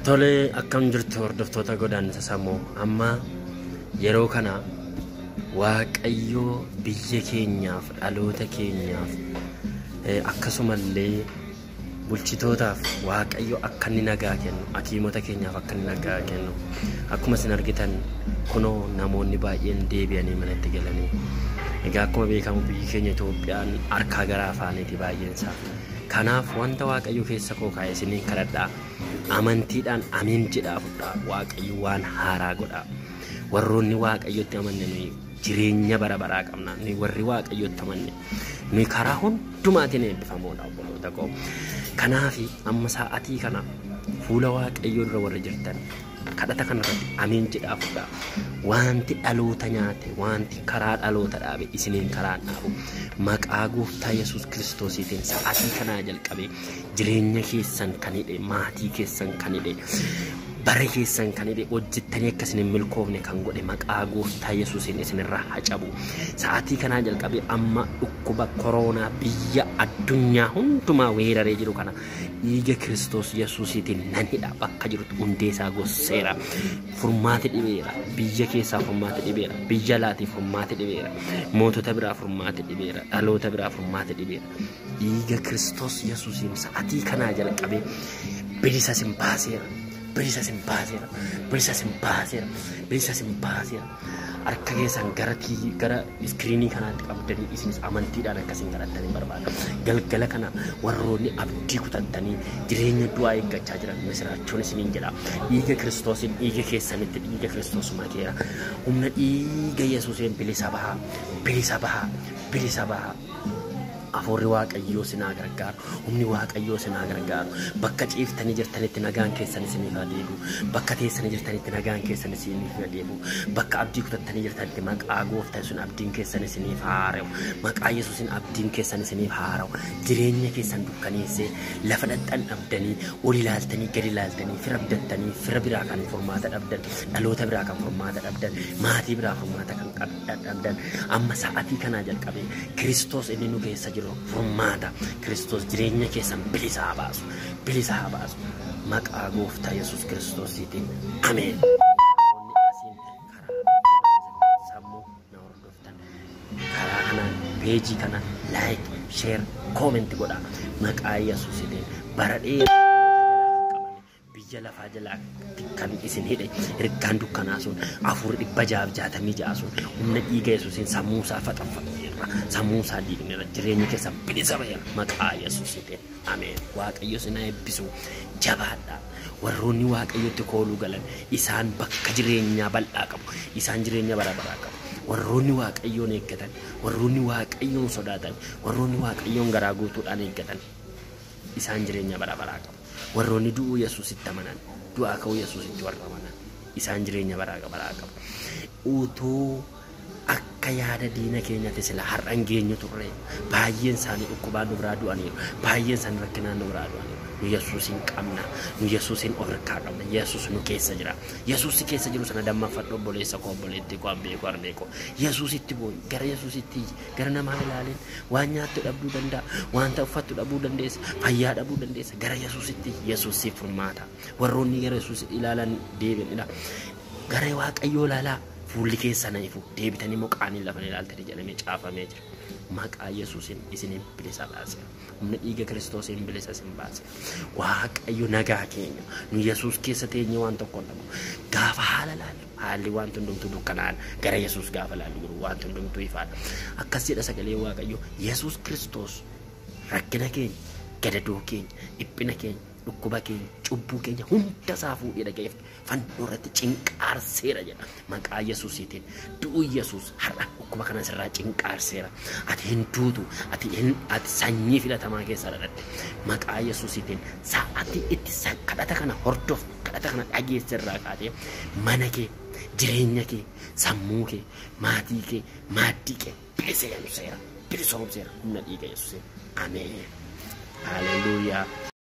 Tole akkam jirtu hordoftoota godaannisa sammuu amma yeroo kana Waaqayyoo biyya keenyaaf dhaloota keenyaaf akkasumallee bulchitootaaf Waaqayyo akka inni nagaa kennu hakiimota keenyaaf akka inni nagaa kennu akkuma isin argitan kunoo namoonni baay'een deebi'anii manatti galanii egaa akkuma beekamu biyyi keenya Itoophiyaan harkaa gara afaaniiti baay'een isaa kanaaf wanta Waaqayyo keessa koo kaa'e isiniin kadhadhaa amantiidhaan amiin jedhaa fudhaa Waaqayyo waan haaraa godhaa warroonni Waaqayyotti amanne nuyi jireenya bara baraa qabna nuyi warri Waaqayyotti amanne nuyi karaa hundumaatiin eebbifamoodha obboloota koo kanaaf amma sa'aatii kana fuula Waaqayyo irra warra jirtan kadhata kanarratti amiin jedhaa fudhaa wanti dhaloota nyaate wanti karaa dhaloota dhaabe isiniin karaa dhaabu maqaa gooftaa Yesuus Kiristoosiitiin sa'aatii kanaa jalqabee jireenya keessan kan hidhe maatii keessan kan hidhe bara keessan kan hidhe hojjettanii akkasiin hin milkoofne kan godhe maqaa gooftaa Yesuusiin isinirraa hacabu sa'aatii kanaa jalqabee amma dhukkuba kooroonaa biyya addunyaa hundumaa weeraree jiru kana dhiiga Kiristoos Yesuusiitiin nan hidha bakka jirtu hundeesaa gosseera furmaati dhibeera biyya keessaa furmaati dhibeera biyya laatiif furmaati dhibeera mootota biraa furmaati dhibeera dhaloota biraa furmaati dhibeera dhiiga Kiristoos Yesuusiin sa'aatii kanaa jalqabee bilisa sin baaseera bilisa sin baaseera bilisa sin baaseera bilisa sin baaseera harka keessan gara iskiriinii kanaatti qabdanii isinis amantiidhaan akkasiin kadhattanii barbaada galgala kana warroonni abdii kutattanii jireenya du'aa eeggachaa jiran misiraachuun isiniin jedha dhiiga Kiristoosiin dhiiga keessanitti dhiiga Kiristoos makeera humna dhiiga Yesuusiin bilisa bahaa bilisa bahaa bilisa bahaa Afuurri Waaqayyoo sinaa gargaaru humni Waaqayyoo sinaa gargaaru bakka ciiftanii jirtanitti nagaan keessan isiniif adeemu bakka teessanii jirtanitti nagaan keessan isiniif adeemu bakka abdii kutattanii jirtanitti maqaa gooftaa sun abdiin keessan isiniif haara'u maqaa Yesuusin abdiin keessan isiniif haara'u jireenya keessan dukkaneessee lafa dhadhan dhabdanii ol ilaaltanii gadi ilaaltanii fira abdattanii fira biraa kan furmaata dhabdan dhaloota biraa kan furmaata dhabdan maatii biraa furmaata kan dhabdan amma sa'aatii kanaa jalqabee Kiristoos inni nu keessa jiru furmaata Kiristoos jireenya keessan bilisa haa baasu maqaa gooftaa Yesuus Kiristoosiitiin ameen. Karaa kanaan peejii kana laayik sheer koomentii godhaa maqaa Yesuusiitiin bara dheeraa biyya lafaa jalaa kan isin hidhe ergaan dukkanaa sun Afuurri 666 sun humna dhiiga Yesuusiin sammuusaa faxafateera sammuusaa diigneera jireenya keessan bilisa ba'eera maqaa Yesuusiitiin ameen. Waaqayyo isin eebbisu jabaadhaa warroonni Waaqayyotti kooluu galan isaan bakka jireenyaa bal'aa qabu isaan jireenya bara baraa qabu warroonni Waaqayyoon eeggatan warroonni Waaqayyoon sodaatan warroonni Waaqayyoon garaa guutuudhaan eeggatan isaan jireenya bara baraa qabu warroonni du'uu Yesuusitti amanan du'aa ka'uu Yesuusitti warra amanan isaan jireenya bara baraa qabu utuu akka yaada diina keenyaatti sila har'an geenyu turre baay'een isaanii dhukkubaan nu biraa du'aniiru baay'een isaanii rakkinaan nu biraa du'aniiru nu Yesuusin qabna nu Yesuusin ofirkaa qabna Yesuus nu keessa jira Yesuusi keessa jiru sana dammaffadhu obboleessa koo obboleettii koo abbee koo armee koo Yesuusitti boo'i gara Yesuusitti gara namaa ilaalin waan nyaattu dhabduu danda'a wanta uffattu dhabuu dandeessa fayyaa dhabuu dandeessa gara Yesuusitti Yesuusiif furmaata warroonni gara Yesuus ilaalan deebi'anidha gara Waaqayyoo ilaalaa fuulli keessan ifu deebitanii moqaanii lafa ilaaltanii jedhamee caafamee jira maqaa Yesuusin isiniin bilisa baaseera humna dhiiga Kiristoosiin bilisa isin baaseera Waaqayyo nagaa keenya nu Yesuus keessa teenye waan tokko dhabu gaafa haala laallu haalli waan hundumtuu dukkanaan gara Yesuus gaafa laallu waan hundumtuu ifaadha akkas jedha sagalee Waaqayyo Yesuus Kiristoos rakkina keenya gadadoo keenya dhiphina keenya dhukkuba keenya cubbuu keenya hunda isaa fuudhee dhaga'eef fannoo irratti cinqaarseera jedha maqaa Yesuusiitiin du'uu Yesuus har'a dhukkuba kana sirraa cinqaarseera ati hin duutu ati sanyii filatamaa keessa dhaladhe maqaa Yesuusiitiin sa'aatii itti kadhata kana hordof kadhata kana dhageessirraa kaatee mana kee jireenya kee sammuu kee maatii kee maaddii kee bilisoomseera humna dhiiga Yesuusiin ameen haleluuyaa.